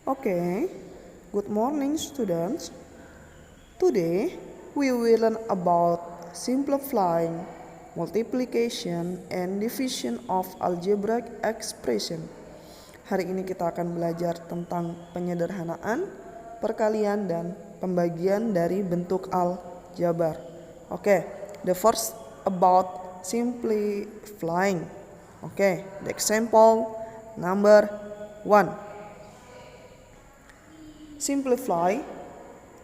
Okay, good morning students. Today we will learn about simplifying multiplication and division of algebraic expression. Hari ini kita akan belajar tentang penyederhanaan, perkalian, dan pembagian dari bentuk aljabar. Okay, the first about simplifying. Okay, the example number 1. Simplify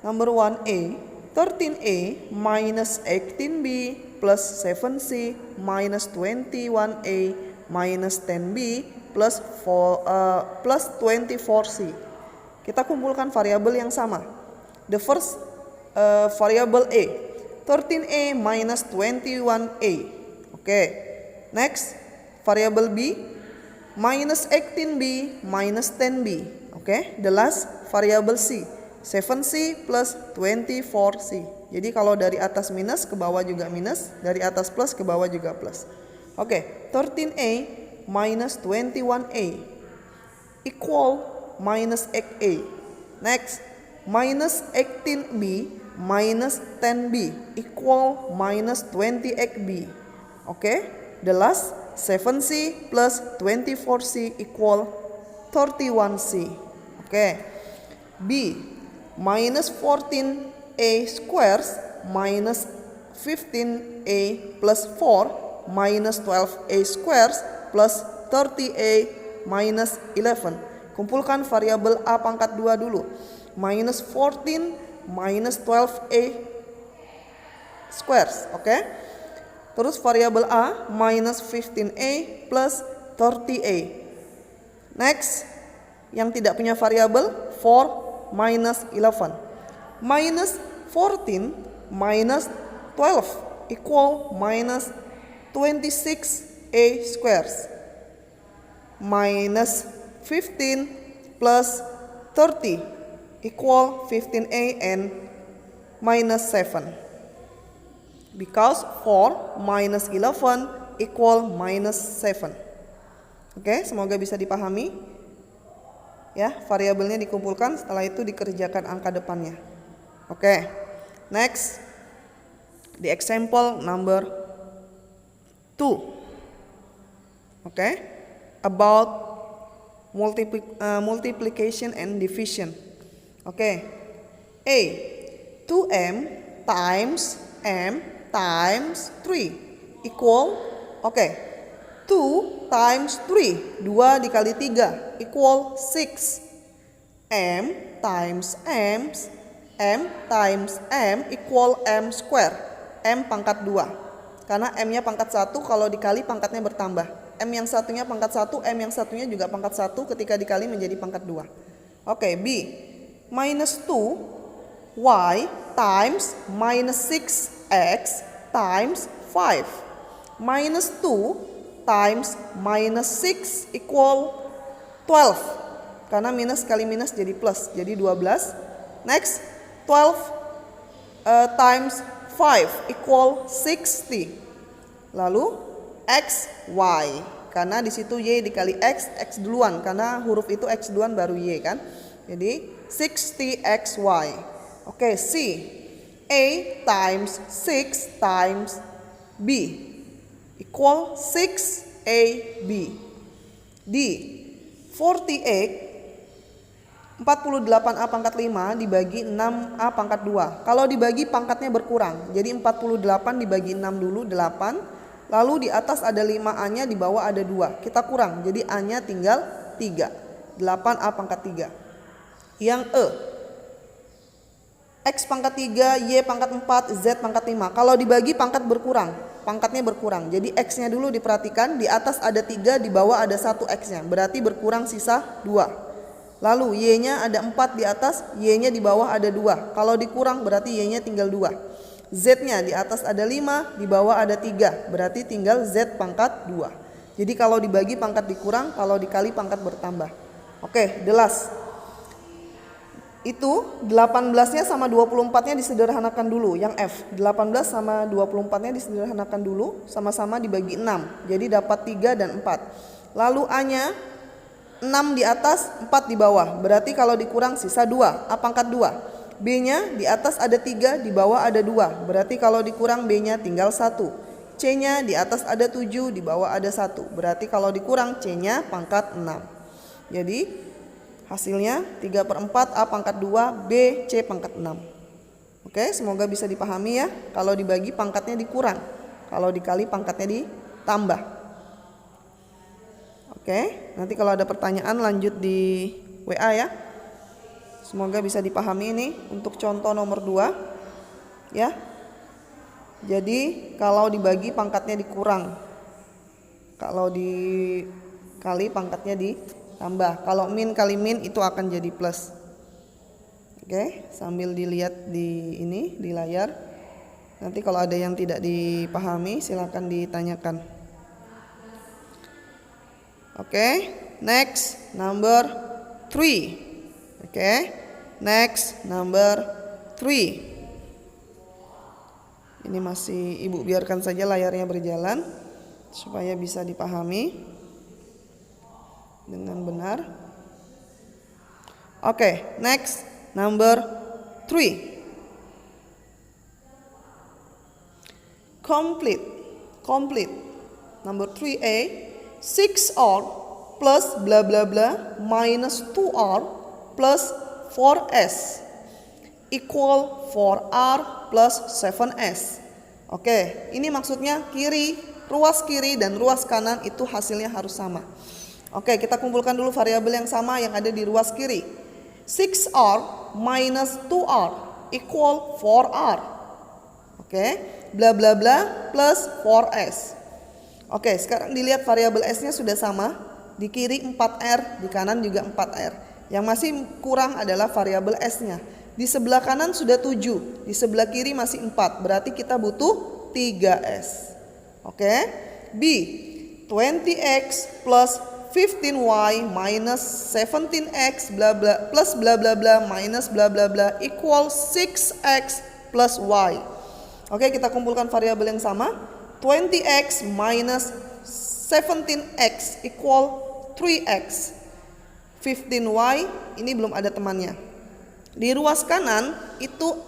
number 1a, 13a minus 18b plus 7c minus 21a minus 10b plus 24c. Kita kumpulkan variabel yang sama. The first variable a, 13a minus 21a. Okay. Next variable b, minus 18b minus 10b. Okay. The last variable c, 7c plus 24c. Jadi kalau dari atas minus ke bawah juga minus, dari atas plus ke bawah juga plus. Oke, 13a minus 21a equal minus 8a. Next, minus 18b minus 10b equal minus 28b. Oke, the last 7c plus 24c equal 31c. Oke, b, minus 14a squares minus 15a plus 4 minus 12a squares plus 30a minus 11. Kumpulkan variabel a pangkat 2 dulu. Minus 14 minus 12a squares. Oke. Terus variabel a minus 15a plus 30a. Next, yang tidak punya variabel 4 minus 11. Minus 14 minus 12 equal minus 26a squares. Minus 15 plus 30 equal 15a and minus 7. Because 4 minus 11 equal minus 7. Oke, semoga bisa dipahami. Ya, variabelnya dikumpulkan, setelah itu dikerjakan angka depannya. Oke. Next, the example number 2. Oke. About multiplication and division. Oke. A, 2m times m times 3 equal, oke, 2 times 3, 2 dikali 3 equal 6. M times m times m equal m square. M pangkat 2. Karena m-nya pangkat 1, kalau dikali pangkatnya bertambah. M yang satunya pangkat 1, m yang satunya juga pangkat 1, ketika dikali menjadi pangkat 2. Oke, B, minus 2y times minus 6x times 5. Minus 2 times minus 6 equal 12. Karena minus kali minus jadi plus, jadi 12. Next, 12 times 5 equal 60. Lalu x, y. Karena di situ y dikali x, x duluan. Karena huruf itu x duluan baru y kan. Jadi 60xy. Oke, C, a times 6 times b equal 6ab. D, 48a pangkat 5 dibagi 6a pangkat 2. Kalau dibagi pangkatnya berkurang. Jadi 48 dibagi 6 dulu 8. Lalu di atas ada 5a nya, di bawah ada 2. Kita kurang. Jadi a nya tinggal 3. 8a pangkat 3. Yang E, x pangkat 3, y pangkat 4, z pangkat 5. Kalau dibagi pangkat berkurang, pangkatnya berkurang. Jadi x-nya dulu diperhatikan, di atas ada 3, di bawah ada 1 x-nya. Berarti berkurang sisa 2. Lalu y-nya ada 4 di atas, y-nya di bawah ada 2. Kalau dikurang berarti y-nya tinggal 2. Z-nya di atas ada 5, di bawah ada 3. Berarti tinggal z pangkat 2. Jadi kalau dibagi pangkat dikurang, kalau dikali pangkat bertambah. Oke, the last. Itu 18-nya sama 24-nya disederhanakan dulu. Yang F, 18 sama 24-nya disederhanakan dulu, sama-sama dibagi 6. Jadi dapat 3 dan 4. Lalu A-nya 6 di atas, 4 di bawah. Berarti kalau dikurang sisa 2, A pangkat 2. B-nya di atas ada 3, di bawah ada 2. Berarti kalau dikurang B-nya tinggal 1. C-nya di atas ada 7, di bawah ada 1. Berarti kalau dikurang C-nya pangkat 6. Jadi hasilnya 3/4 A pangkat 2, B, C pangkat 6. Oke, semoga bisa dipahami ya. Kalau dibagi pangkatnya dikurang, kalau dikali pangkatnya ditambah. Oke, nanti kalau ada pertanyaan lanjut di WA ya. Semoga bisa dipahami ini untuk contoh nomor 2 ya. Jadi kalau dibagi pangkatnya dikurang, kalau dikali pangkatnya ditambah. Kalau min kali min itu akan jadi plus. Oke, sambil dilihat di layar. Nanti kalau ada yang tidak dipahami silakan ditanyakan. Oke, next number 3. Oke, next number 3. Ini masih Ibu biarkan saja layarnya berjalan supaya bisa dipahami dengan benar. Oke, next number 3. Complete. Number 3A. 6R plus bla bla bla minus 2R plus 4S equal 4R plus 7S. Oke, ini maksudnya ruas kiri dan ruas kanan itu hasilnya harus sama. Oke, kita kumpulkan dulu variabel yang sama yang ada di ruas kiri. 6R minus 2R equal 4R. Oke, bla bla bla plus 4S. Oke, sekarang dilihat variabel S-nya sudah sama. Di kiri 4R, di kanan juga 4R. Yang masih kurang adalah variabel S-nya. Di sebelah kanan sudah 7, di sebelah kiri masih 4. Berarti kita butuh 3S. Oke. B, 20X plus 15Y minus 17X bla bla plus bla bla bla minus bla bla bla equal 6X plus Y. Oke, kita kumpulkan variabel yang sama. 20x minus 17x equal 3x. 15y ini belum ada temannya. Di ruas kanan itu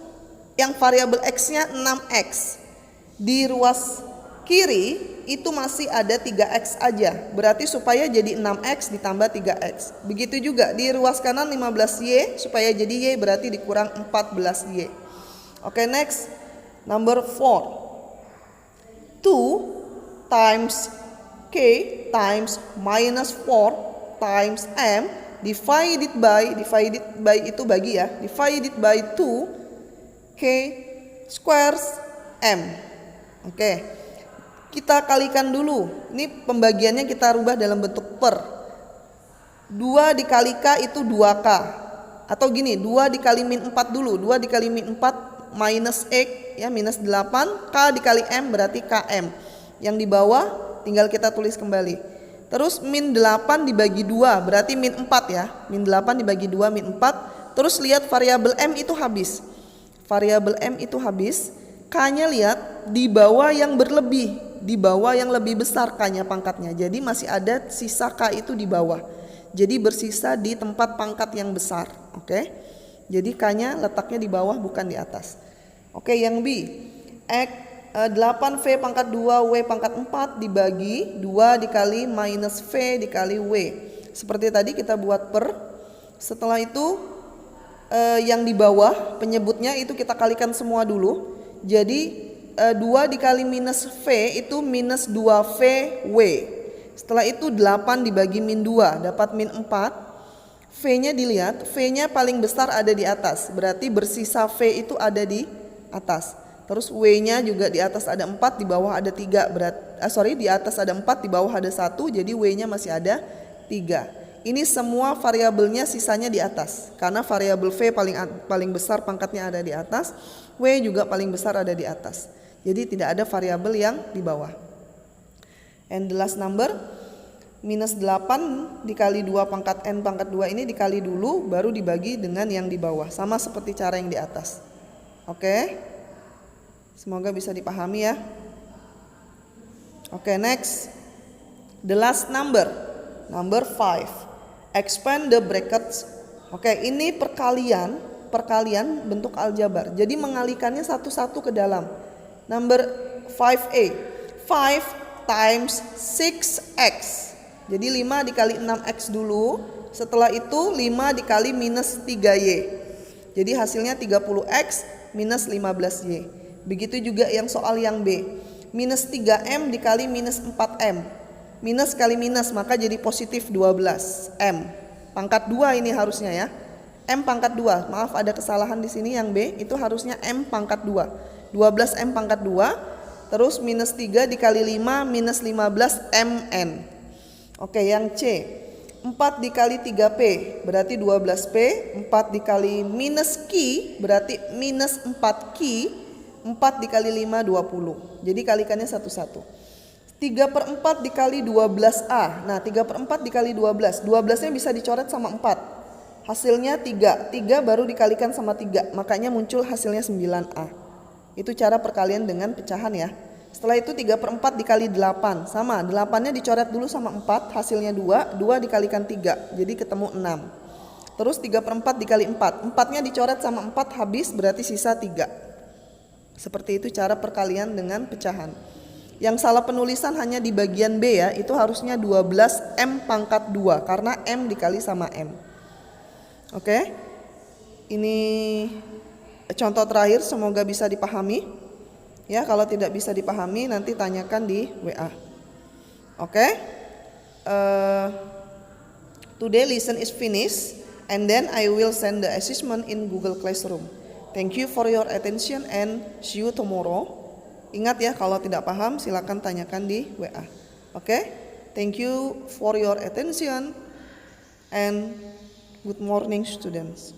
yang variabel x-nya 6x. Di ruas kiri itu masih ada 3x aja. Berarti supaya jadi 6x ditambah 3x. Begitu juga di ruas kanan 15y, supaya jadi y berarti dikurang 14y. Oke, next number 4. 2 times K times minus 4 times M divided by itu bagi ya, divided by 2 K squares M. Oke, kita kalikan dulu. Ini pembagiannya kita rubah dalam bentuk per. 2 dikali K itu 2K. Atau gini, 2 dikali min 4 dulu. 2 dikali min 4 minus X ya, minus 8, K dikali M berarti KM. Yang di bawah tinggal kita tulis kembali. Terus min 8 dibagi 2 berarti min 4 ya. Min 8 dibagi 2 min 4. Terus lihat variabel M itu habis. Variabel M itu habis. K-nya lihat di bawah yang berlebih, di bawah yang lebih besar K-nya pangkatnya. Jadi masih ada sisa K itu di bawah. Jadi bersisa di tempat pangkat yang besar. Oke. Jadi K-nya letaknya di bawah bukan di atas. Oke, yang B. 8V pangkat 2 W pangkat 4 dibagi 2 dikali minus V dikali W. Seperti tadi kita buat per. Setelah itu yang di bawah penyebutnya itu kita kalikan semua dulu. Jadi 2 dikali minus V itu minus 2V W. Setelah itu 8 dibagi min 2 dapat min 4. V-nya dilihat, V-nya paling besar ada di atas. Berarti bersisa V itu ada di atas. Terus W-nya juga di atas ada 4, di bawah ada 3. Di atas ada 4, di bawah ada 1. Jadi W-nya masih ada 3. Ini semua variabelnya sisanya di atas. Karena variabel V paling besar pangkatnya ada di atas. W juga paling besar ada di atas. Jadi tidak ada variabel yang di bawah. And the last number, minus 8 dikali 2 pangkat N pangkat 2 ini dikali dulu, baru dibagi dengan yang di bawah. Sama seperti cara yang di atas. Oke, semoga bisa dipahami ya. Oke, next. The last number, number 5. Expand the brackets. Oke, ini perkalian bentuk aljabar. Jadi mengalikannya satu-satu ke dalam. Number 5A. 5 times 6x. Jadi 5 dikali 6x dulu. Setelah itu 5 dikali minus 3y. Jadi hasilnya 30x minus 15y. Begitu juga yang soal yang B. Minus 3m dikali minus 4m. Minus kali minus maka jadi positif 12m. Pangkat 2 ini harusnya ya. M pangkat 2. Maaf ada kesalahan di sini yang B. Itu harusnya M pangkat 2. 12m pangkat 2. Terus minus 3 dikali 5 minus 15mn. Oke, yang C. 4 dikali 3P berarti 12P. 4 dikali minus Q berarti minus 4Q. 4 dikali 5 20. Jadi kalikannya satu-satu. 3/4 dikali 12A. Nah 3/4 dikali 12. 12 nya bisa dicoret sama 4. Hasilnya 3. 3 baru dikalikan sama 3. Makanya muncul hasilnya 9A. Itu cara perkalian dengan pecahan ya. Setelah itu 3/4 dikali 8. Sama, 8-nya dicoret dulu sama 4. Hasilnya 2. 2 dikalikan 3. Jadi ketemu 6. Terus 3/4 dikali 4. 4-nya dicoret sama 4 habis berarti sisa 3. Seperti itu cara perkalian dengan pecahan. Yang salah penulisan hanya di bagian B ya. Itu harusnya 12M pangkat 2. Karena M dikali sama M. Oke. Ini contoh terakhir, semoga bisa dipahami. Ya, kalau tidak bisa dipahami nanti tanyakan di WA. Oke. Today lesson is finished and then I will send the assessment in Google Classroom. Thank you for your attention and see you tomorrow. Ingat ya, kalau tidak paham silakan tanyakan di WA. Oke. Thank you for your attention and good morning students.